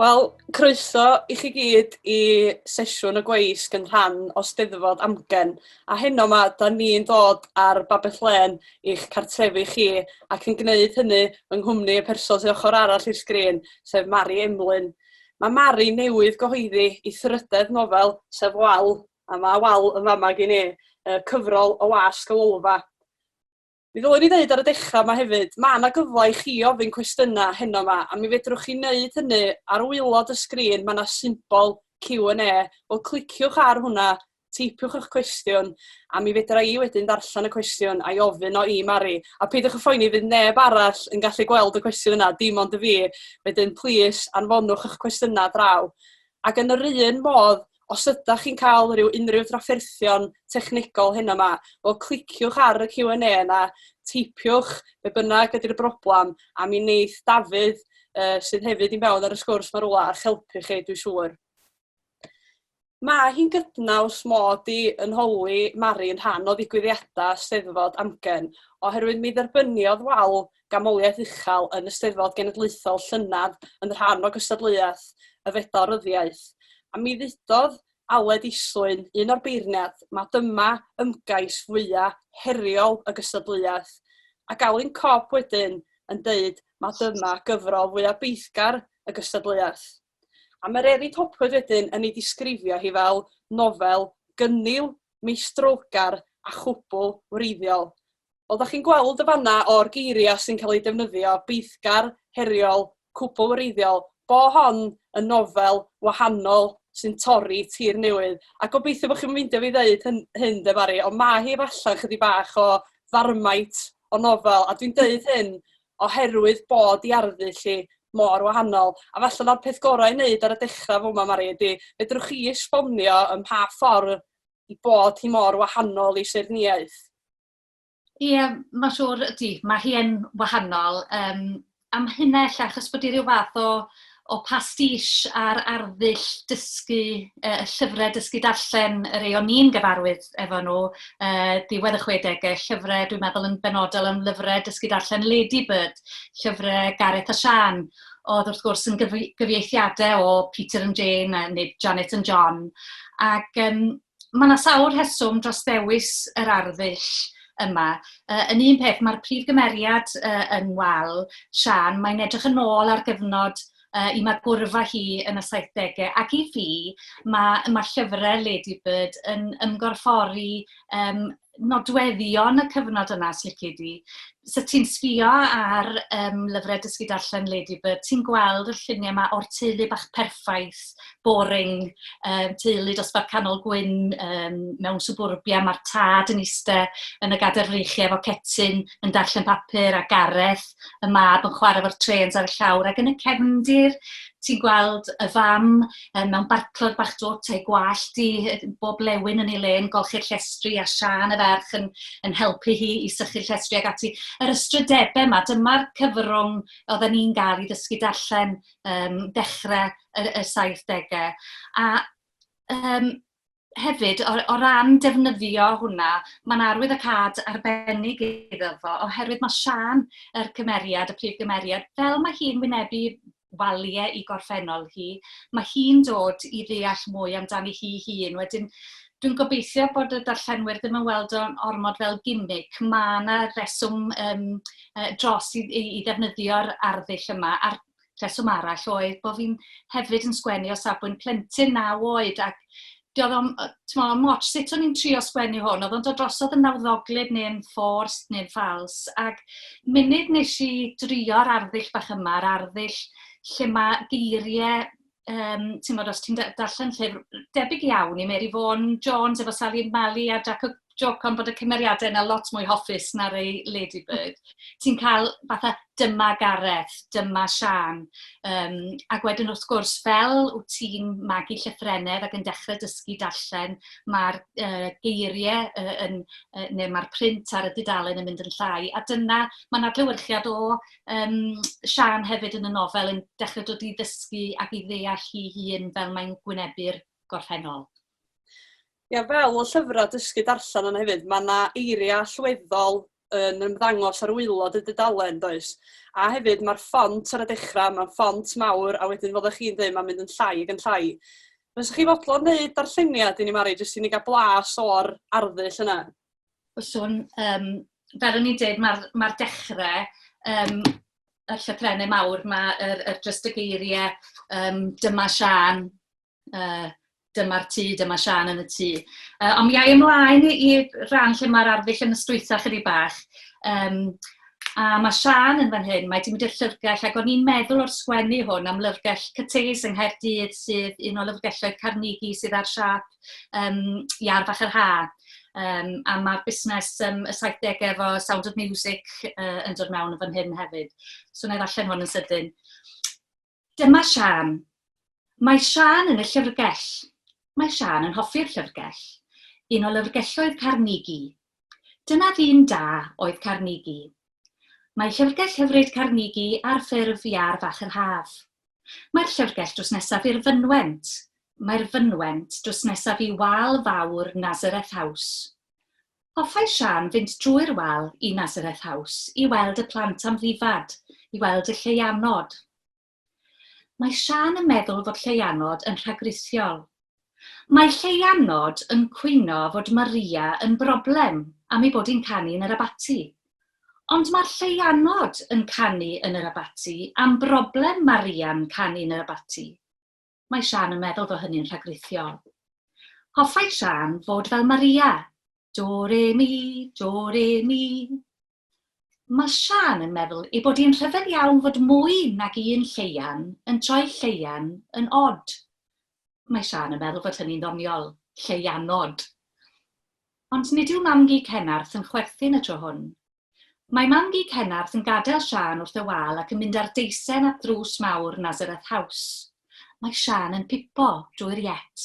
Wel, croeso i chi gyd i Sesiwn y Gweisg yn rhan o Steddfod AmGen. A heno yma, da ni'n dod ar Babell i'ch cartrefu chi ac yn gwneud hynny yng nghwmni y person sy'n ochr arall i'r sgrin, sef Mari Emlyn. Mae Mari newydd gyhoeddi i thrydydd nofel, sef Wal, a mae Wal yn fama gen i, cyfrol o wasg y Lolfa. Mi ddylwn ni ddweud ar y dechrau yma hefyd, mae yna gyfle i chi ofyn cwestiynau heno yma, a mi fedrwch chi wneud hynny ar waelod y sgrin, mae yna symbol Q&A, wel cliciwch ar hwnna, teipiwch eich cwestiwn, a mi fedra i wedyn darllen y cwestiwn a'i ofyn o i Mari. A peidiwch y phoeni fydd neb arall yn gallu gweld y cwestiwn yna, dim ond y fi, wedyn plis anfonwch eich cwestiynau draw. Ac yn yr un modd, os ydych chi'n cael unrhyw drafferthion technegol hyn yma, wel cliciwch ar y Q&A yna, teipiwch be bynnag ydy'r broblam, a mi wneith Dafydd sydd hefyd i mewn ar y sgwrs mae rwla ar helpu chi, dwi'n siŵr. Mae hi'n gydnaws mod i yn holi Mari yn rhan o ddigwyddiadau Steddfod AmGen, oherwydd mi dderbyniodd Wal gamoliaeth uchel yn y Steddfod Genedlaethol Llynedd yn rhan o gystadleuaeth y Fedal-ryddiaeth. A mi ddudodd Aled Islwyn un o'r beirniad, mae dyma ymgais fwyaf heriol y gystadleuaeth. Ac Alun Cobb wedyn yn deud mae dyma gyfrol fwyaf beithgar y gystadleuaeth. A mae'r eri topwyd wedyn yn ei disgrifio hi fel nofel gynnil, meistrolgar a chwbl wreiddiol. Wel, da chi'n gweld y fanna o'r geiriau sy'n cael ei defnyddio, beithgar, heriol, cwbl wreiddiol, bo hon yn nofel wahanol sy'n torri tir newydd. A gobeithio bod chi'n meindio fi ddeud hyn de Mari, ond mae hi efallai chydig bach o ddarmait o nofel, a dwi'n deud hyn oherwydd bod i arddull hi mor wahanol. A falle na'r peth gorau i wneud ar y dechrau fo Mari ydy, fedrwch chi esbonio ym pa ffordd i bod hi mor wahanol i serniaeth? Ie, mae'n siŵr ydy, mae hi yn wahanol. Am hynna ella, achos bod hi rhyw fath o pastiche ar arddull dysgu, llyfrau dysgu darllen y rei o'n i'n gyfarwydd efo nhw, diwedd y 60au, llyfrau dwi'n meddwl yn benodol am lyfrau dysgu darllen Ladybird, llyfrau Gareth a Sian, oedd wrth gwrs yn gyfieithiadau o Peter and Jane neu Janet and John. Ac mae yna sawl rheswm dros ddewis yr arddull yma. Yn un peth, mae'r prif gymeriad yn Wal, Sian, mae'n edrych yn ôl ar gyfnod i mae gwrfa hi yn y 70au, ac i fi, mae llyfrau Ladybird yn ymgorffori nodweddion y cyfnod yna, slici di. So ti'n sbio ar lyfrau dysgu darllen Ladybird, ti'n gweld y lluniau yma o'r teulu bach perffaith, boring, teulu dosbarth canol gwyn mewn suburbia, mae'r tad yn eistedd yn y gadair freichiau efo cetyn yn darllen papur a Gareth, y mab yn chwarae efo'r trens ar y llawr, ac yn y cefndir ti'n gweld y fam mewn barclod bach dwt a'i gwallt i bob lewyn yn ei le yn golchi'r llestri a Sian y ferch yn helpu hi i sychu'r llestri ag ati. Yr ystrydebau yma, dyma'r cyfrwng oedden ni'n gael i ddysgu darllen dechrau y 70au. A hefyd, o ran defnyddio hwnna, mae'n arwyddocad arbennig iddo fo, oherwydd mae Sian, y prif gymeriad, fel mae hi'n wynebu waliau i gorffennol hi, mae hi'n dod i ddeall mwy amdani hi hun. Wedyn, dwi'n gobeithio bod y darllenwyr ddim yn weld o'n ormod fel gimmick. Mae yna reswm dros i ddefnyddio'r arddull yma. A'r reswm arall oedd bod fi'n hefyd yn sgwennu o safbwynt plentyn 9 oed, ac moch sut o'n i'n trio sgwennu hwn, oedd o'n dod drosodd yn nawddoglyd neu'n fforst neu'n ffals, ac munud nes i drio'r arddull bach yma, yr arddull lle mae geiriau, ti'n modd os ti'n darllen llyfr, debyg iawn i Mary Vaughan Jones efo Sally Malley a Jacob Jocan bod y cymeriadau yna lot mwy hoffus na'r ei Ladybird. Ti'n cael fatha dyma Gareth, dyma Sian. Ac wedyn wrth gwrs, fel wyt ti'n magu llythrennedd ac yn dechrau dysgu darllen, mae'r geiriau neu mae'r print ar y dudalen yn mynd yn llai. A dyna, mae'n adlewyrchiad o Sian hefyd yn y nofel yn dechrau dod i ddysgu ac i ddeall hi hun fel mae'n gwynebu'r gorffennol. Ia, fel o llyfrau dysgu darllen yna hefyd, mae yna eiriau allweddol yn ymddangos ar wylod y dudalen, does? A hefyd mae'r ffont ar y dechrau, mae'n ffont mawr, a wedyn fel chi'n dweud, mae'n mynd yn llai ac yn llai. Fysach chi fodlon wneud darlleniad i ni, Mari, jyst i ni gael blas o'r arddull yna? Swn, fel o'n i'n dweud, mae'r dechrau, y llythrennau mawr, mae just y geiriau, dyma Sian, dyma'r tŷ, dyma Sian yn y tŷ. Ond mi ai ymlaen i ran lle mae'r arddull yn ystwytho chydig bach. A mae Sian yn fan hyn, mae di mynd i'r llyfrgell, ac o'n i'n meddwl o'r sgwennu hwn am lyfrgell Cyteis yng Nghaerdydd, sydd un o lyfrgelloedd Carnegie sydd ar siap Iar Fach yr Ha. A mae'r busnes y 70au efo Sound of Music yn dod mewn fan hyn hefyd. So wna i ddarllen hwn yn sydyn. Dyma Sian. Mae Sian yn y llyfrgell. Mae Sian yn hoffi'r llyfrgell. Un o lyfrgelloedd Carnegie. Dyna ddyn da oedd Carnegie. Mae llyfrgell hyfryd Carnegie ar ffurf Iar Fach yr Haf. Mae'r llyfrgell drws nesaf i'r fynwent. Mae'r fynwent drws nesaf i wal fawr Nazareth House. Hoffai Sian fynd drwy'r wal i Nazareth House i weld y plant amddifad, i weld y lleianod. Mae Sian yn meddwl fod lleianod yn rhagrithiol. Mae lleianod yn cwyno fod Maria yn broblem am ei bod hi'n canu yn yr abati. Ond mae'r lleianod yn canu yn yr abati am broblem Maria'n canu yn yr abati. Mae Sian yn meddwl fod hynny'n rhagrithiol. Hoffai Sian fod fel Maria. Do, re, mi, do, re, mi. Mae Sian yn meddwl ei bod hi'n rhyfedd iawn fod mwy nag un lleian yn troi lleian yn od. Mae Sian yn meddwl fod hynny'n ddoniol, lleianod. Ond nid yw mamgu Cenarth yn chwerthin y tro hwn. Mae mamgu Cenarth yn gadael Sian wrth y wal ac yn mynd ar deisen at drws mawr Nazareth House. Mae Sian yn pipo drwy'r iet.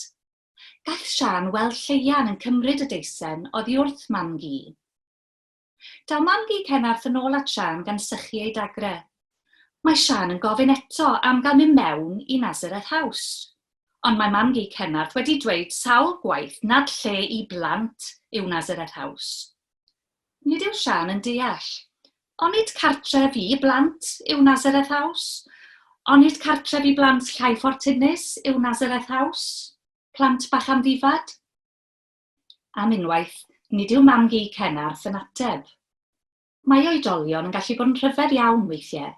Gall Sian weld lleian yn cymryd y deisen oddi wrth mamgu. Daw mamgu Cenarth yn ôl at Sian gan sychu ei dagre. Mae Sian yn gofyn eto am gael mynd mewn i Nazareth House. Ond mae mamgu Cenarth wedi dweud sawl gwaith nad lle i blant yw Nazareth House. Nid yw Sian yn deall. Onid cartref i blant yw Nazareth House? Onid cartref i blant Llai Ffortiwnus yw Nazareth House? Plant bach amddifad? Am unwaith, nid yw mamgu Cenarth yn ateb. Mae oedolion yn gallu bod yn rhyfedd iawn weithiau.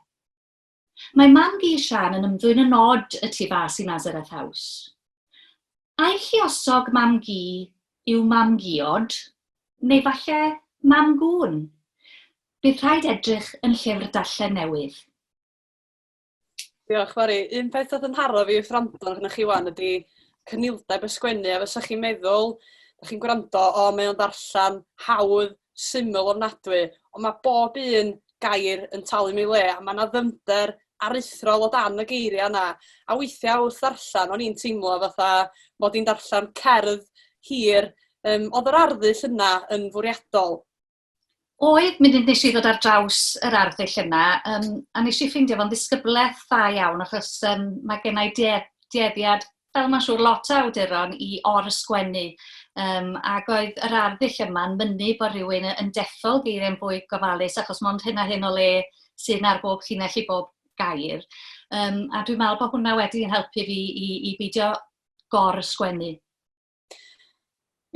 Mae mamgu Sian yn ymddwyn yn od y tu fas i Nazareth House. A'i lluosog mamgu yw mamguod, neu falle mamgŵn? Bydd rhaid edrych yn llyfr darllen newydd. Diolch, Mari. Un peth oedd yn haro fi wrth rando arnoch chi wan ydy cynildeb y sgwennu, a fysa chi'n meddwl, da chi'n gwrando, mae o'n darllen hawdd, syml ofnadwy, ond mae bob un gair yn talu mi le, a mae yna ddyfnder aruthrol o dan y geiriau yna. A weithiau wrth darllen, o'n i'n teimlo fatha mod i'n darllen cerdd hir, oedd yr arddull yna yn fwriadol. Oedd, nes i ddod ar draws yr arddull yna, a nes i ffeindio fo'n ddisgyblaeth dda iawn, achos mae gennau dueddiad, fel mae'n siŵr lot o awduron, i or-ysgwennu. Ac oedd yr arddull yma'n mynnu bod rhywun yn deffol geiriau'n fwy gofalus, achos mond hyn a hyn o le sy'n ar bob llinell i bob gair. A dwi'n meddwl bod hwnna wedi'n helpu fi i beidio gor-ysgwennu.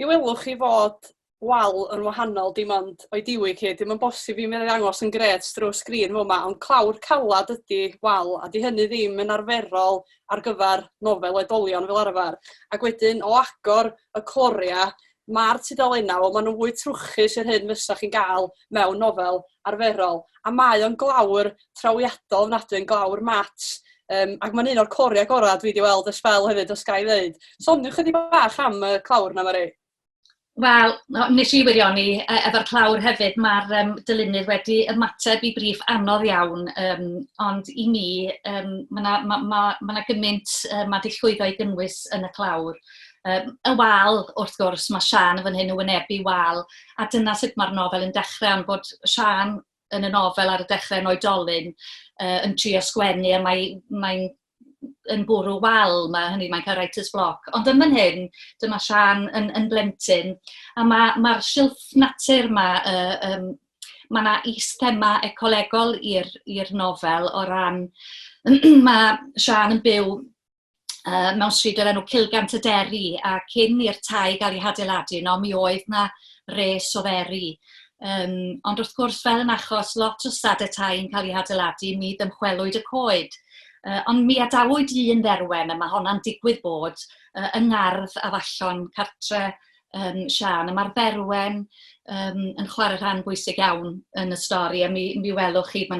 Mi welwch chi fod wal yn wahanol, dim ond o'i diwy chi, dim ond bosib i mi'n ddangos yn gret drwy sgrin fel yma, ond clawr calad ydy wal, a di hynny ddim yn arferol ar gyfer nofel oedolion fel arfer. Ac wedyn, o agor y cloria, mae'r tudalennau, wel, maen nhw'n fwy trwchus i'r hyn fysa chi'n gael mewn nofel arferol. A mae o'n glawr trawiadol, nad yw'n glawr mat. Ac mae'n un o'r cloria gorau dwi wedi weld y spel hefyd, os gael ei ddeud. Soniwch chydig bach am y clawr na, Mari. Wel, nes i wirioni efo'r clawr hefyd, mae'r dylunnydd wedi ymateb i briff anodd iawn, ond i mi, mae gymaint mae di llwyddo i gynnwys yn y clawr. Y wal, wrth gwrs, mae Sian yn fan hyn yn wynebu wal, a dyna sut mae'r nofel yn dechrau, ond bod Sian yn y nofel ar y dechrau yn oedolyn yn trio sgwennu, a mae'n yn bwrw wal, mae'n cael writer's block. Ond yn fan hyn, dyma Sian yn blentyn, a mae'r silff natur yma, ma' 'na is-thema ecolegol i'r nofel o ran mae Siân yn byw mewn stryd o'r enw Cilgant y Deri, a cyn i'r tai gael ei hadeiladu yno, mi oedd 'na res o feri. Ond wrth gwrs, fel yn achos lot o stadau tai yn cael ei hadeiladu, mi dymchwelwyd y coed. Ond mi adawyd un dderwen, a mae honna'n digwydd bod yng ngardd Afallon cartre Siân. A mae'r dderwen yn chwarae rhan bwysig iawn yn y stori, a mi welwch chi, mae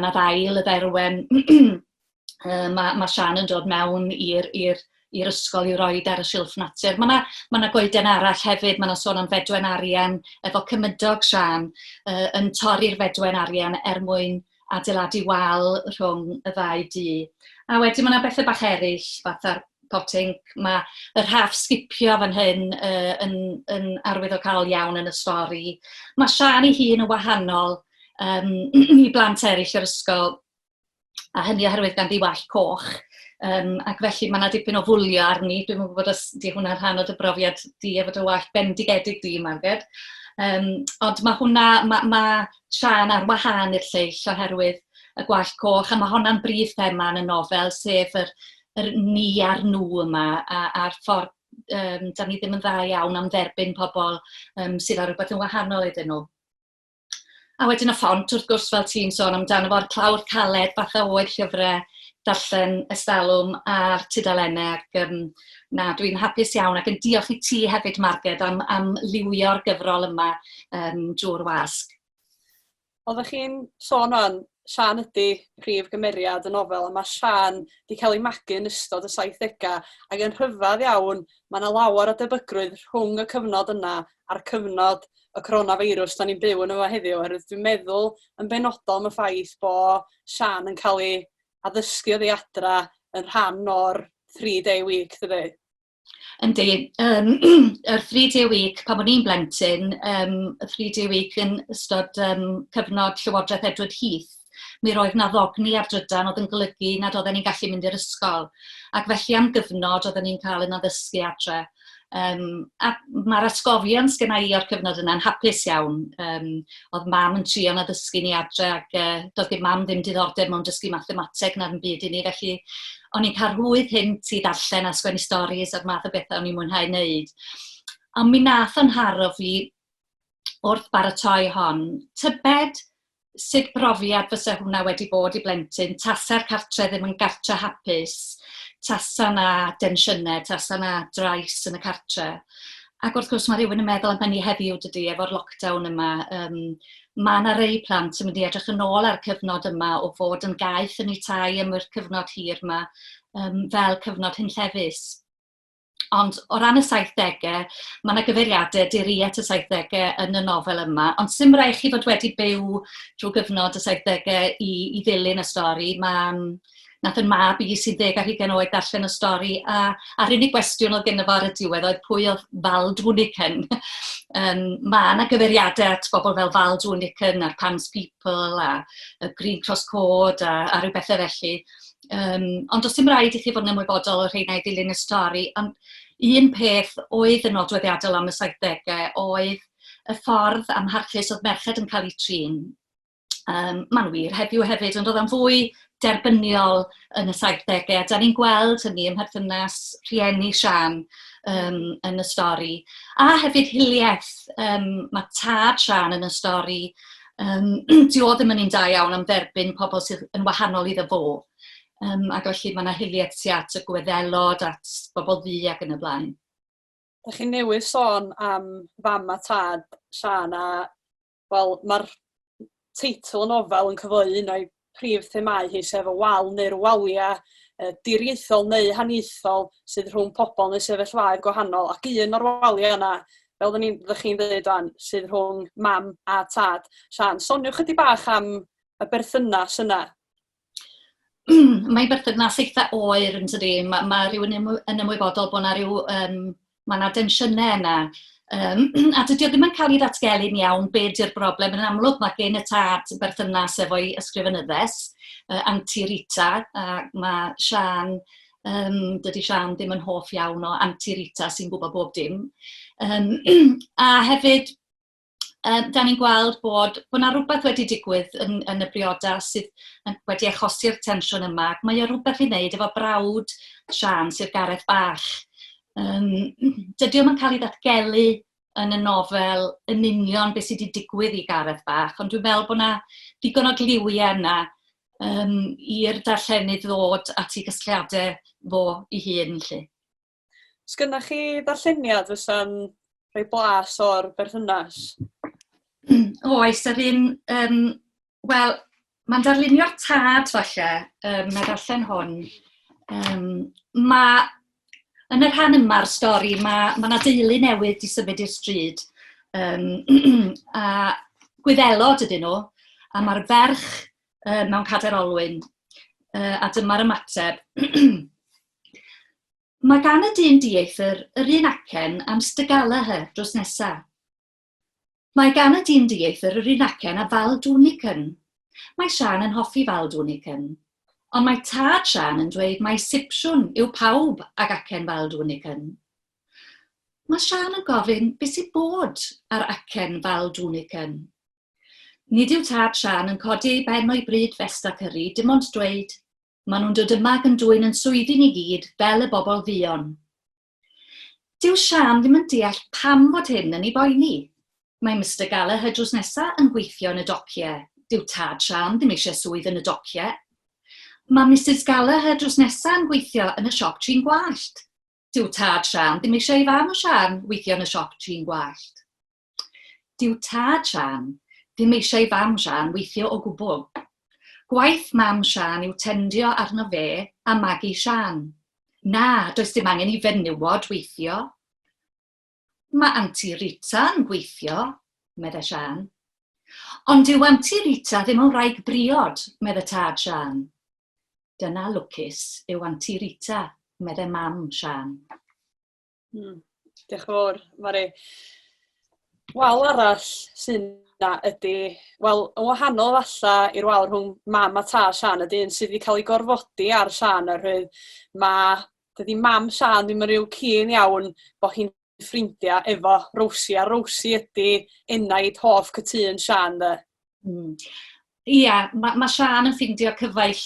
'na ddail y dderwen. Mae Siân yn dod mewn i'r ysgol i roed ar y silff natur. Mae 'na goeden arall hefyd, mae 'na sôn am fedwen arian efo cymydog Siân yn torri'r fedwen arian mwyn adeiladu wal rhwng y ddau dŷ. A wedyn mae 'na bethau bach eraill, fatha'r potting. Mae yr rhaff sgipio fan hyn yn arwyddocaol iawn yn y stori. Mae Siân ei hun yn wahanol i blant eraill yr ysgol, a hynny oherwydd ganddi wallt coch. Ac felly mae 'na dipyn o fwlio arni. Dwi'n yn gwybod os di hwnna'n rhan o dy brofiad di efo dy wallt bendigedig di, Marged. Ond mae Siân ar wahân i'r lleill oherwydd y gwallt coch, a mae honna'n brif thema yn y nofel, sef yr ni a'r nhw yma, a'r ffordd da ni ddim yn dda iawn am dderbyn pobl sydd ar rhywbeth yn wahanol iddyn nhw. A wedyn y ffont, wrth gwrs, fel ti'n sôn amdano fo'r clawr caled, fatha oedd llyfrau darllen estalwm a'r tudalennau, ac dwi'n hapus iawn ac yn diolch i ti hefyd, Marged, am liwio'r gyfrol yma drwy'r wasg. Oeddech chi'n sôn o'n Siân ydi prif gymeriad y nofel, a mae Siân wedi cael ei magu yn ystod y 70au, ac yn rhyfedd iawn, mae 'na lawer o debygrwydd rhwng y cyfnod yna a'r cyfnod y coronavirus da ni'n byw yn efo heddiw, oherwydd dwi'n meddwl yn benodol am y ffaith bod Siân yn cael ei addysgu oddi adra yn rhan o'r 3-day week, dydy? Yndi, yr 3-day week, pan o'n i'n blentyn, y 3-day week yn ystod cyfnod Llywodraeth Edward Heath, mi roedd 'na ddogni ar drydan oedd yn golygu nad oedden ni'n gallu mynd i'r ysgol. Ac felly am gyfnod oedden ni'n cael yn addysgu adre. A mae'r atgofion sgynna i o'r cyfnod yna'n hapus iawn. Oedd mam yn trio'n addysgu ni adre, ac doedd gen mam ddim diddordeb mewn dysgu mathemateg na'r byd i ni, felly o'n i'n cael rhwydd hynt i ddarllen a sgwennu storis a'r math o bethau o'n i'n mwynhau wneud. Ond mi nath o'n haro fi wrth baratoi hon, tybed sut brofiad fysa hwnna wedi bod i blentyn, tasa'r cartre ddim yn gartre hapus, tasa na densiynau, tasa na drais yn y cartre. Ac wrth gwrs mae rhywun yn meddwl am hynny heddiw dydy, efo'r lockdown yma. Mae yna rei plant yn mynd i edrych yn ôl ar cyfnod yma o fod yn gaeth yn eu tai am yr cyfnod hir yma fel cyfnod hynllefus. Ond o ran y 70au, mae yna gyfeiriadau diriet y 70au yn y nofel yma, ond sim rhaid chi fod wedi byw drwy gyfnod y 70au i ddilyn y stori. Nath yn mab i sy'n 10 ar 20 oed darllen y stori, a'r unig gwestiwn oedd gynno fo ar y diwedd oedd pwy oedd Val Dwnican. Mae yna gyfeiriadau at bobl fel Val Dwnican a'r Pans People a Green Cross Code a rhyw bethau felly. Ond os dim rhaid i chi fod yn ymwybodol o rheina i ddilyn y stori, ond un peth oedd yn nodweddiadol am y 70au oedd y ffordd amharchus oedd merched yn cael eu trin. Mae'n wir heddiw hefyd, ond oedd yn fwy derbyniol yn y 70au. Da ni'n gweld hynny ym perthynas rhieni Siân yn y stori. A hefyd hiliaeth, mae tad Siân yn y stori, di o ddim yn un da iawn am dderbyn pobl sydd yn wahanol iddo fo. Ac felly mae yna hiliaeth tu at y Gwyddelod, at bobl ddu ac yn y blaen. Dych chi'n newydd sôn am fam a tad Siân, a wel, mae'r teitl y nofel yn cyfleu un o'i prif themau hi, sef y wal neu'r walia, diriaethol neu haniaethol sydd rhwng pobl neu sefyllfaoedd gwahanol, ac un o'r walia yna, fel ydych chi'n dweud o'n, sydd rhwng mam a tad Siân. Soniwch chydig bach am y berthynas yna. Mae berthynas eitha oer yn tydi. Mae rhywun yn ymwybodol bod mae yna densiynau yna. A dydy o ddim yn cael ei ddatgelu'n iawn beth yw'r broblem. Yn amlwg mae gen y tad berthynas efo'i ysgrifenyddes, Anti-Rita, a mae Siân, dydy Siân ddim yn hoff iawn o Anti-Rita sy'n gwybod bob dim. A hefyd, da ni'n gweld bod yna rhywbeth wedi digwydd yn y briodas sydd wedi achosi'r tensiwn yma. Mae o rhywbeth i wneud efo brawd Sian, sy'r Gareth bach. Dydy o'n cael ei ddatgelu yn y nofel yn union beth sydd wedi digwydd i Gareth bach, ond dwi'n meddwl bod yna digon o gliwiau yna i'r darllenydd ddod at ei gysgliadau fo ei hun. Sgynnach chi ddarlleniad fysa'n rhoi blas o'r berthynas? Oes, yr un, wel, mae'n darlunio'r tad falle, mae darllen hwn. Yn y rhan yma'r stori, mae yna deulu newydd i symud i'r stryd. A Gwyddelod ydyn nhw, a mae'r ferch mewn cadair olwyn. A dyma'r ymateb. Mae gan y dyn dieithr yr un acen am stygalahe dros nesaf. Mae gan y dyn dieithr yr un acen a fal dwnicyn. Mae Sian yn hoffi fal dwnicyn. Ond mae tad Sian yn dweud mai sipsiwn yw pawb ag acen fal dwnicyn. Mae Sian yn gofyn beth sydd bod ar acen fal dwnicyn. Nid yw tad Sian yn codi ei ben o'i bryd festa cyrru, dim ond dweud, maen nhw'n dod yma ac yn dwyn yn swyddi ni gyd fel y bobl ddion. Dyw Sian ddim yn deall pam fod hyn yn ei boeni. Mae Mr Gallagher drws nesaf yn gweithio yn y dociau. Dyw tad Sian ddim eisiau swydd yn y dociau. Mae Mrs Gallagher drws nesaf yn gweithio yn y siop trin gwallt. Dyw tad Sian ddim eisiau ei fam o Sian weithio yn y siop trin gwallt. Dyw tad Sian ddim eisiau ei fam Sian weithio o gwbl. Gwaith mam Sian yw tendio arno fe a magu Sian. Na, does dim angen i fenywod weithio. Mae Aunty Rita yn gweithio, medde Sian. Ond dyw Aunty Rita ddim yn wraig briod, medde tad Sian. Dyna lwcus yw Aunty Rita, medde mam Sian. Diolch yn fawr, Mari. Wal arall sy'n ydy, wel, yn wahanol falla i'r wal rhwng mam a tad Sian ydy un sydd wedi cael ei gorfodi ar Sian oherwydd dydy mam Sian ddim yn rhyw cyn iawn bod hi'n ffrindiau efo Rosie, a Rosie ydy enaid hoff cytun Sian, de. Ia, mae Sian yn ffindio cyfaill,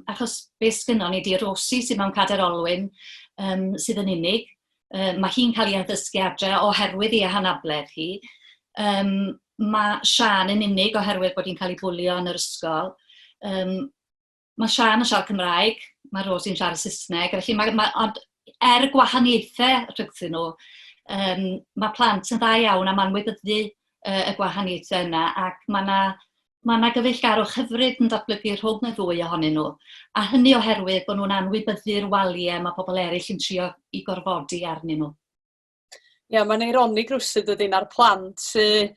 achos beth sgynnon ni di Rosie sydd mewn cadair olwyn sydd yn unig. Mae hi'n cael ei addysgu adre oherwydd ei hanabledd hi. Mae Sian yn unig oherwydd bod hi'n cael ei bwlio yn yr ysgol. Mae Sian yn siarad Cymraeg, mae Rosie'n siarad Saesneg, felly er gwahaniaethau rhygthyn nhw, mae plant yn dda iawn am anwybyddu y gwahaniaethau yna, ac mae yna gyfeillgarwch hyfryd yn datblygu rhwng y ddwy ohonyn nhw, a hynny oherwydd bod nhw'n anwybyddu'r waliau mae pobl eraill yn trio i gorfodi arnyn nhw. Ia, mae'n eironig rwsyd ydyn ar plant sy'n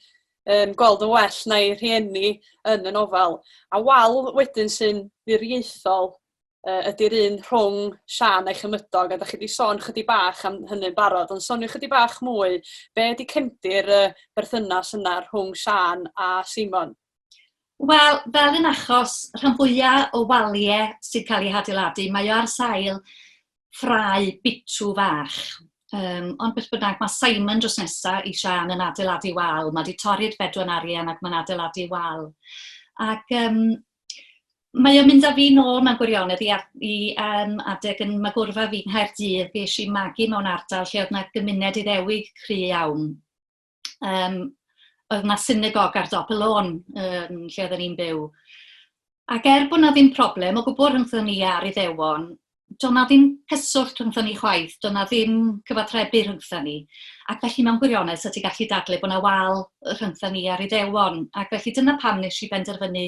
gweld yn well na'i rhieni yn y nofel. A wal wedyn sy'n ddiriaethol ydy'r un rhwng Sian a'i chymydog, a da chi wedi sôn chydig bach am hynny'n barod, ond soniwch chydig bach mwy, be ydy cefndir berthynas yna rhwng Sian a Simon? Wel, fel yn achos rhan fwyaf o waliau sydd cael ei adeiladu, mae o ar sail ffrau bitw fach. Ond beth bynnag, mae Simon dros nesaf i Sian yn adeiladu wal. Mae wedi torri'r bedwan arian ac mae'n adeiladu wal. Ac mae o'n mynd â fi nôl mewn gwirionedd i adeg yn magwrfa fi yng Nghaerdydd. Ges i magu mewn ardal lle oedd yna gymuned Iddewig cry iawn. Oedd yna synagog ar dop y lôn lle oedden ni'n byw. Ac bod yna ddim problem o gwbl rhyngthon ni ar Iddewon, doedd yna ddim cyswllt rhyngthon ni chwaith, doedd yna ddim cyfathrebu rhyngthon ni. Ac felly mewn gwirionedd, so ti gallu dadlau bod yna wal rhyngthon ni ar Iddewon. Ac felly dyna pam nes i benderfynu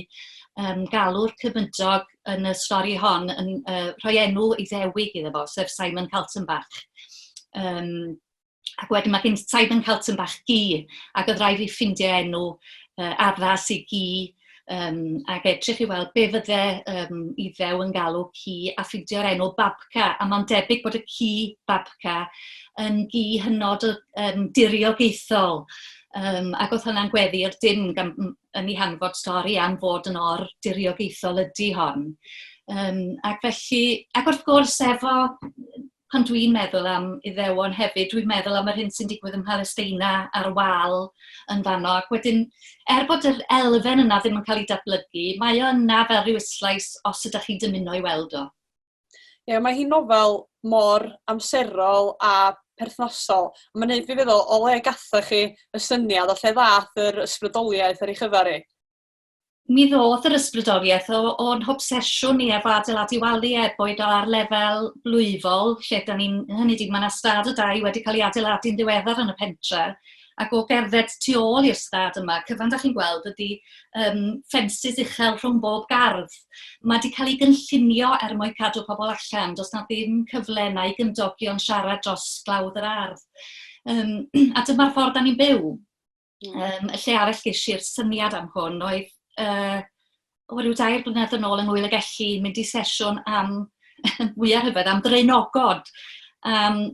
galw'r cymydog yn y stori hon yn rhoi enw Iddewig iddo fo, sef Simon Kaltenbach. Ac wedyn mae gen Simon Kaltenbach gi, ac oedd rhaid i ffindio enw addas i gi, ac edrych i weld be fydde Iddew yn galw ci, a ffindio'r enw Babka, a mae'n debyg bod y ci Babka yn gi hynod diriogaethol. Ac oedd hwnna'n gweddi'r dim yn ei hanfod stori am fod yn or diriogaethol ydy hon. Ac felly, ac wrth gwrs efo pan dwi'n meddwl am Iddewon hefyd, dwi'n meddwl am yr hyn sy'n digwydd yn Palestina a'r wal yn fanno. Ac wedyn, bod yr elfen yna ddim yn cael ei datblygu, mae o yna fel rhyw islais os ydych chi'n dymuno i weld o. Ie, mae hi'n nofel mor amserol a perthnosol. Mae'n gwneud fi feddwl, o le gathoch chi y syniad o lle ddath yr ysbrydoliaeth ar ei chyfer i? Mi ddoth yr ysbrydoliaeth o'n hobsesiwn ni efo adeiladu wali boed o ar lefel blwyfol, lle hynny di, mae yna stad o dai wedi cael ei adeiladu'n ddiweddar yn y pentre, ac o gerdded tu ôl i'r stad yma, cyfan da chi'n gweld ydy ffensys uchel rhwng bob gardd. Mae wedi cael ei gynllunio mwyn cadw pobl allan, does na ddim cyfle na i gymdogion siarad dros glawdd yr ardd. A dyma'r ffordd da ni'n byw. Y lle arall geisi'r syniad am hwn oedd ryw 2 blynedd yn ôl yng Ngwyl y Gelli, mynd i sesiwn am mwyaf rhyfedd am drenogod.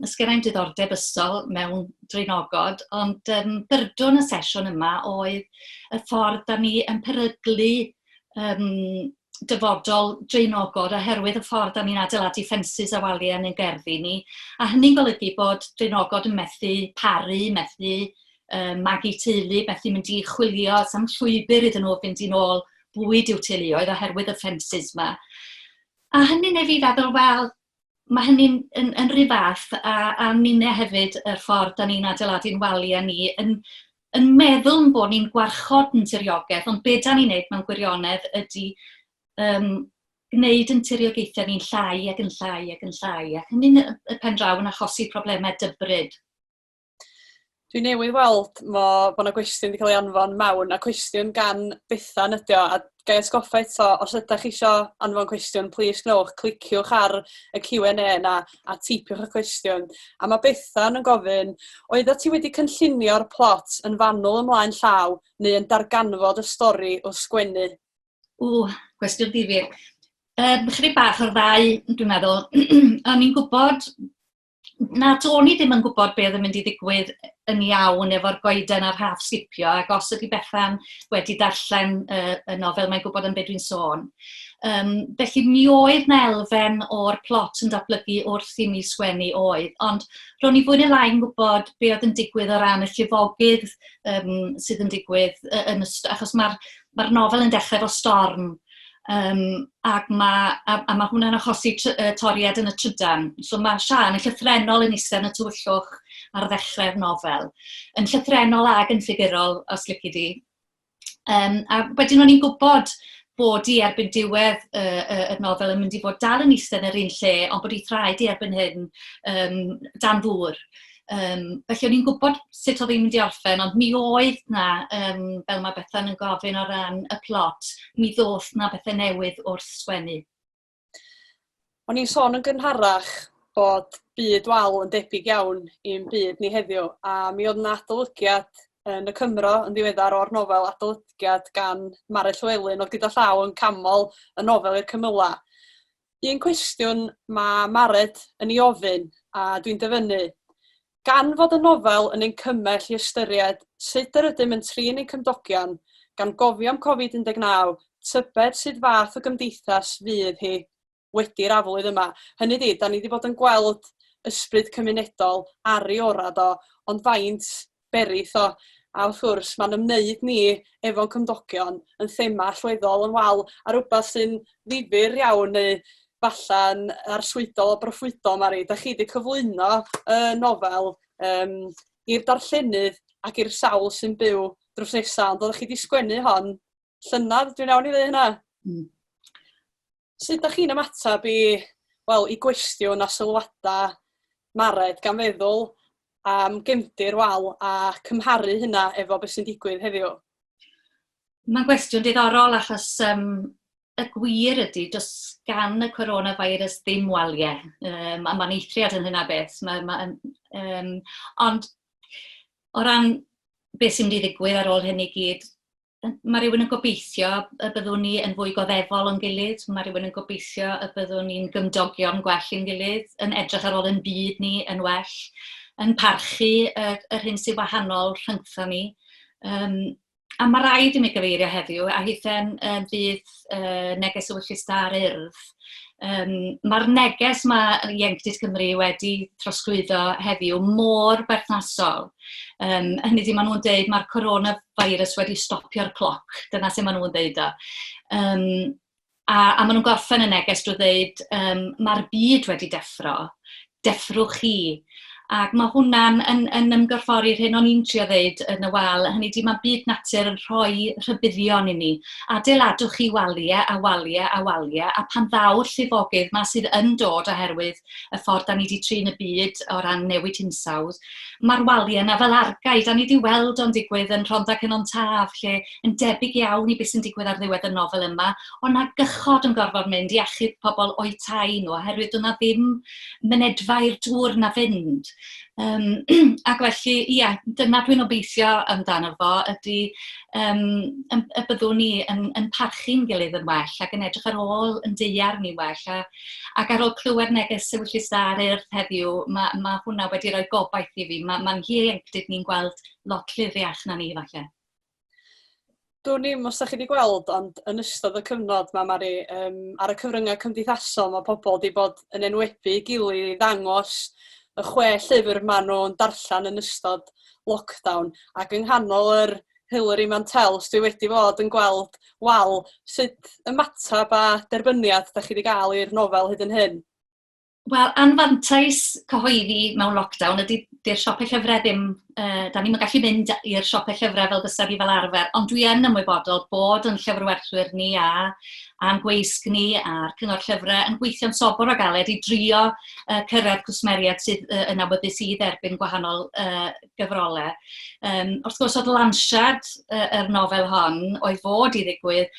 Ysgennau'n diddordeb ysgol mewn drenogod, ond byrdwn y sesiwn yma oedd y ffordd da ni yn peryglu dyfodol drenogod oherwydd y ffordd da ni'n adeiladu ffensys a waliau yn ein gerddi ni. A hynny'n golygu bod drenogod yn methu paru, methu magu teulu, methu mynd i chwilio, sam llwybr iddyn nhw fynd i'n ôl bwyd i'w teuluoedd oherwydd y ffensys yma. A hynny'n ei fi feddwl, wel, mae hynny'n yn rhyw fath, a ninne hefyd yr ffordd da ni'n adeiladu'n waliau ni, yn meddwl bod ni'n gwarchod yn tiriogaeth, ond be da ni'n neud mewn gwirionedd ydy gwneud yn tiriogaethau ni'n llai ac yn llai ac yn llai, ac hynny'n y pen draw yn achosi problemau dybryd. Dwi'n newydd weld bod yna gwestiwn wedi cael ei anfon mewn, a cwestiwn gan Bethan ydy o, a gai atgoffa eto, os ydych chi eisiau anfon cwestiwn, plis gnewch, cliciwch ar y Q&A na a teipiwch y cwestiwn. A mae Bethan yn gofyn, oedd ti wedi cynllunio'r plot yn fanwl ymlaen llaw neu yn darganfod y stori o sgwennu? Cwestiwn ddifyr. Chydig bach o'r ddau, dwi'n meddwl. O'n i'n gwybod, nad o'n i ddim yn gwybod beth yn mynd i ddigwydd yn iawn efo'r goeden a'r haf sgipio, ac os ydy Bethan wedi darllen y nofel, mae'n gwybod yn beth dwi'n sôn. Felly mi oedd na elfen o'r plot yn datblygu wrth i mi sgwennu oedd, ond ro'n i fwy neu lai'n gwybod beth oedd yn digwydd o ran y llifogydd sydd yn digwydd, achos mae'r nofel yn dechrau efo storm. Ac mae hwnna'n achosi toriad yn y trydan. So mae Sian yn llythrenol yn eistedd yn y tywyllwch ar ddechrau'r nofel. Yn llythrenol ag yn ffigurol, os lici di. A wedyn o'n i'n gwybod bod i erbyn diwedd y nofel yn mynd i fod dal yn eistedd yn yr un lle, ond bod i thraed i erbyn hyn dan ddŵr. Felly o'n i'n gwybod sut oedd hi'n mynd i orffen, ond mi oedd na, fel mae Bethan yn gofyn o ran y plot, mi ddoth na bethau newydd wrth sgwennu. O'n i'n sôn yn gynharach bod byd wal yn debyg iawn i'n byd ni heddiw, a mi oedd na adolygiad yn y Cymro yn ddiweddar o'r nofel adolygiad gan Marged oedd gyda llaw yn camol y nofel i'r cymyla. Un cwestiwn mae Marged yn ei ofyn, a dwi'n dyfynnu, gan fod y nofel yn ein cymell i ystyried sut yr ydym yn trin ein cymdogion, gan gofio am Covid-19, tybed sut fath o gymdeithas fydd hi wedi'r aflwydd yma. Hynny di, da ni wedi bod yn gweld ysbryd cymunedol ar ei orad o, ond faint berith o. A wrth gwrs, mae'n ymwneud ni efo'n cymdogion yn thema allweddol yn wal, a rhywbeth sy'n ddifyr iawn neu falle'n arswydol o broffwydol, Mari. Da chi wedi cyflwyno y nofel i'r darllenydd ac i'r sawl sy'n byw drws nesaf, ond oeddech chi wedi sgwennu hon llynedd, dwi'n iawn i ddweud hynna. Sut ydych chi'n ymatab i gwestiwn a sylwadau Marged gan feddwl am gefndir wal a cymharu hynna efo beth sy'n digwydd heddiw? Mae'n gwestiwn diddorol achos y gwir ydy, does gan y coronavirus ddim waliau. Mae'n eithriad yn hynna beth. Ond o ran beth sy'n mynd i ddigwydd ar ôl hyn i gyd, mae rhywun yn gobeithio y byddwn ni yn fwy goddefol yn gilydd. Mae rhywun yn gobeithio y byddwn ni'n gymdogion gwell yn gilydd, yn edrych ar ôl yn byd ni yn well, yn parchu yr hyn sy'n wahanol rhyngtho ni. A mae rhaid i mi gyfeirio heddiw, a hithen bydd neges y wyllus da'r urdd. Mae'r neges mae Ieuenctid Cymru wedi trosglwyddo heddiw mor berthnasol. Hynny di, maen nhw'n dweud mae'r coronavirus wedi stopio'r cloc. Dyna sut maen nhw'n dweud o. A maen nhw'n gorffen y neges drwy dweud, mae'r byd wedi deffro. Deffrwch chi. Ac mae hwnna'n yn ymgorffori'r hyn o'n i'n trio ddeud yn y wal. Hynny di, mae byd natur yn rhoi rhybuddion i ni. Adeiladwch chi waliau a waliau a waliau, a pan ddaw'r llifogydd mae sydd yn dod oherwydd y ffordd da ni wedi trin y byd o ran newid hinsawdd, mae'r waliau yna fel argaid, da ni wedi weld o'n digwydd yn Rhondda Cynon Taf, lle yn debyg iawn i beth sy'n digwydd ar ddiwedd y nofel yma, ond na gychod yn gorfod mynd i achub pobl o'i tai nhw, oherwydd dyna ddim mynedfau'r dŵr na fynd. Ac felly, ia, dyna dwi'n obeithio amdano fo, ydy y byddwn ni yn parchu'n gilydd yn well ac yn edrych ar ôl yn deiar ni well. Ac ar ôl clywed neges y wyllus da'r urdd heddiw, mae hwnna wedi rhoi gobaith i fi. Mae'n ieuenctid ni'n gweld lot lyddiach na ni falle. Dwi'n ni'n os ydych chi wedi gweld, ond yn ystod y cyfnod Mari, ar y cyfryngau cymdeithasol mae pobl wedi bod yn enwebu gilydd i ddangos y 6 llyfr maen nhw'n darllen yn ystod lockdown, ac yng nghanol yr Hilary Mantels dwi wedi bod yn gweld wal sut ymatab a derbyniad ydych chi wedi cael i'r nofel hyd yn hyn. Wel, anfantais cyhoeddi mewn lockdown ydy'r siopau llyfrau ddim, da ni'n gallu mynd i'r siopau llyfrau fel bysau ni fel arfer, ond dwi yn ymwybodol bod yn llyfrwerthwyr ni a'n Gweisg ni a'r cyngor llyfrau yn gweithio'n sobor o galed i drio cyrraedd cwsmeriad sydd yn awyddus i dderbyn gwahanol gyfrolau. Wrth gwrs, oedd lansiad yr nofel hon oedd fod i ddigwydd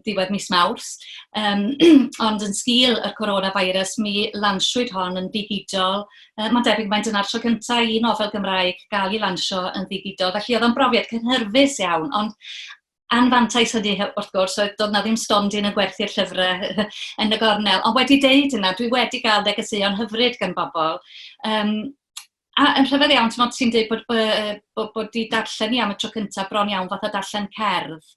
diwedd mis Mawrth, ond yn sgil y coronavirus mi lansiwyd hon yn ddigidol. Mae'n debyg mae'n dyna'r tro cyntaf i nofel Gymraeg gael ei lansio yn ddigidol, felly oedd o'n brofiad cynhyrfus iawn, ond anfantais hynny wrth gwrs, oedd doedd na ddim stondin yn gwerthu'r llyfrau yn y gornel, ond wedi deud yna, dwi wedi cael negeseuon hyfryd gan bobl. A yn rhyfedd iawn, ti'n dweud bod di darllen i am y tro cyntaf bron iawn fath o darllen cerdd.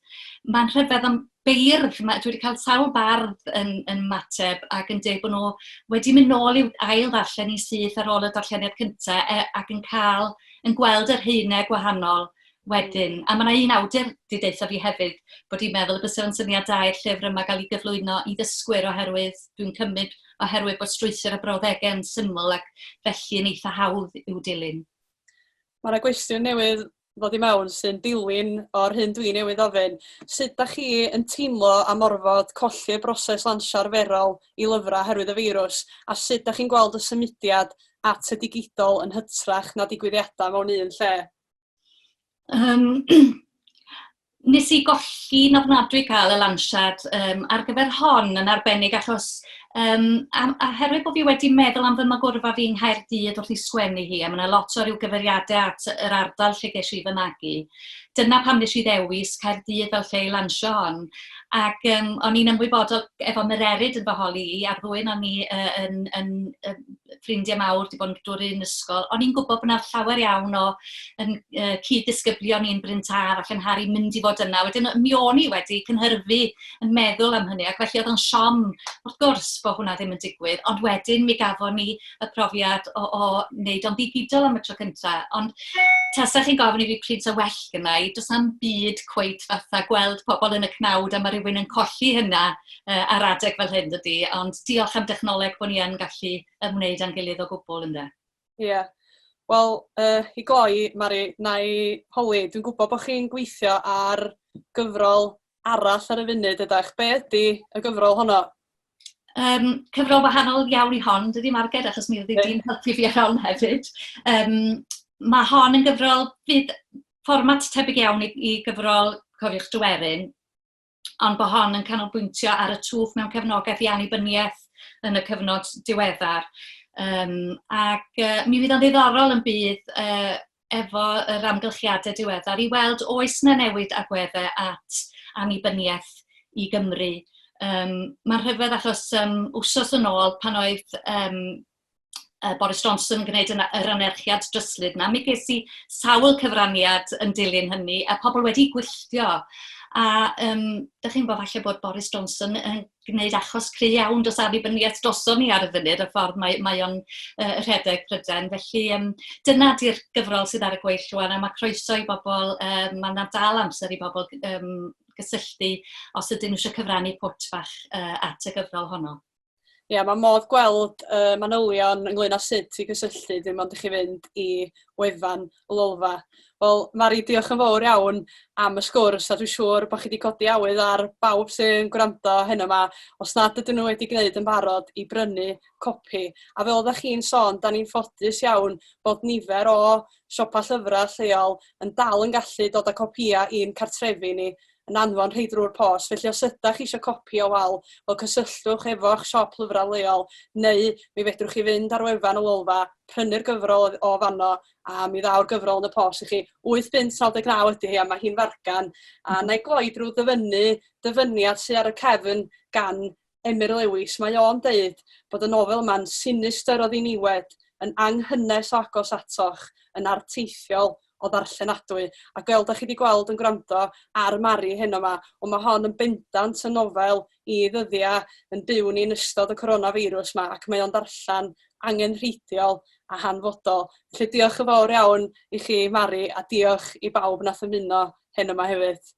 Mae'n rhyfedd am beirdd, dwi wedi cael sawl bardd yn mateb ac yn dweud bod nhw wedi mynd nôl i'w ail ddarllen i syth ar ôl y darlleniad cyntaf ac yn gweld yr haenau gwahanol wedyn. A mae yna un awdur wedi deitha fi hefyd bod i'n meddwl y bysau yn syniad da i'r llyfr yma gael ei gyflwyno i ddysgwyr oherwydd, dwi'n cymryd oherwydd bod strwythur y brawddegau yn syml ac felly yn eitha hawdd i'w dilyn. Mae yna gwestiwn newydd ddod i mewn sy'n dilyn o'r hyn dwi'n newydd ofyn. Sut da chi yn teimlo am orfod colli y broses lansio arferol i lyfrau oherwydd y feirws, a sut da chi'n gweld y symudiad at y digidol yn hytrach na digwyddiadau mewn un lle? Nes i golli'n ofnadwy cael y lansiad ar gyfer hon yn arbennig achos oherwydd bod fi wedi meddwl am fy magwrfa fi yng Nghaerdydd wrth i sgwennu hi, a mae yna lot o ryw gyfeiriadau at yr ardal lle ges i fy magu. Dyna pam nes i ddewis Caerdydd fel lle i lansio hon. Ac o'n i'n ymwybodol efo Mererid yn fy holi i, a'r ddwyn o'n i yn ffrindiau mawr wedi bod yn dod i'n ysgol. O'n i'n gwybod bod yna llawer iawn o cyd-disgyblion i'n Bryn Taf ac yn Harry mynd i fod yna. Wedyn mi o'n i wedi cynhyrfu yn meddwl am hynny, ac felly oedd yn siom wrth gwrs bod hwnna ddim yn digwydd, ond wedyn mi gafon ni y profiad o wneud o'n ddigidol am y tro cyntaf. Ond tasa chi'n gofyn i fi pryd sa well gynnau, does na'm byd cweit fatha gweld pobl yn y cnawd a mae rhywun yn colli hynna ar adeg fel hyn dydy, ond diolch am dechnoleg bod ni yn gallu ymwneud â'n gilydd o gwbl ynddo. Ie. Wel, i gloi, Mari, na i holi, dwi'n gwybod bod chi'n gweithio ar gyfrol arall ar y funud ydych. Be ydy y gyfrol honno? Cyfrol wahanol iawn i hon, dydy Marged, achos mi oedd wedi'n helpu fi ar hon hefyd. Mae hon yn gyfrol, fydd fformat tebyg iawn i gyfrol Cofiwch Dryweryn, ond bod hon yn canolbwyntio ar y twf mewn cefnogaeth i annibyniaeth yn y cyfnod diweddar. Ac mi fydd o'n ddiddorol yn bydd efo yr amgylchiadau diweddar i weld oes na newid agweddau at annibyniaeth i Gymru. Mae'n rhyfedd achos wsos yn ôl pan oedd Boris Johnson yn gwneud yr anerchiad dryslyd yna. Mi ges i sawl cyfraniad yn dilyn hynny, a pobl wedi gwylltio. A dych chi'n bod falle bod Boris Johnson yn gwneud achos cry iawn dos annibyniaeth doson ni ar y funud, y ffordd mae o'n rhedeg Prydain. Felly dyna di'r gyfrol sydd ar y gweill rwan, a mae croeso i bobl, mae na dal amser i bobl gysylltu os ydyn nhw eisiau cyfrannu pwt bach at y gyfrol honno. Ie, mae modd gweld manylion ynglyn â sut i gysylltu, dim ond i chi fynd i wefan Lolfa. Wel, Mari, diolch yn fawr iawn am y sgwrs, a dwi'n siŵr bod chi wedi codi awydd ar bawb sy'n gwrando heno yma, os nad ydyn nhw wedi gwneud yn barod i brynu copi. A fel oeddech chi'n sôn, da ni'n ffodus iawn bod nifer o siopa llyfrau lleol yn dal yn gallu dod â copïau i'n cartrefi ni yn anfon rhaid drwy'r post. Felly os ydych chi eisiau copi o wal, fel cysylltwch efo'ch siop lyfrau leol, neu mi fedrwch chi fynd ar wefan y Lolfa, prynu'r gyfrol o fanno, a mi ddaw'r gyfrol yn y post i chi. 8.99 ydy hi, a mae hi'n fargan. A na i gloi drwy dyfyniad sydd ar y cefn gan Emlyn Lewis. Mae o'n deud bod y nofel yma'n sinister o ddiniwed, yn anghynnes o agos atoch, yn arteithiol o ddarllenadwy. A fel da chi wedi gweld yn gwrando ar Mari heno yma, ond mae hon yn bendant y nofel i ddyddiau yn byw ni'n ystod y coronavirus yma, ac mae o'n darllen angenrheidiol a hanfodol. Felly diolch yn fawr iawn i chi, Mari, a diolch i bawb nath ymuno heno yma hefyd.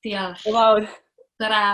Diolch. Diolch. Tara.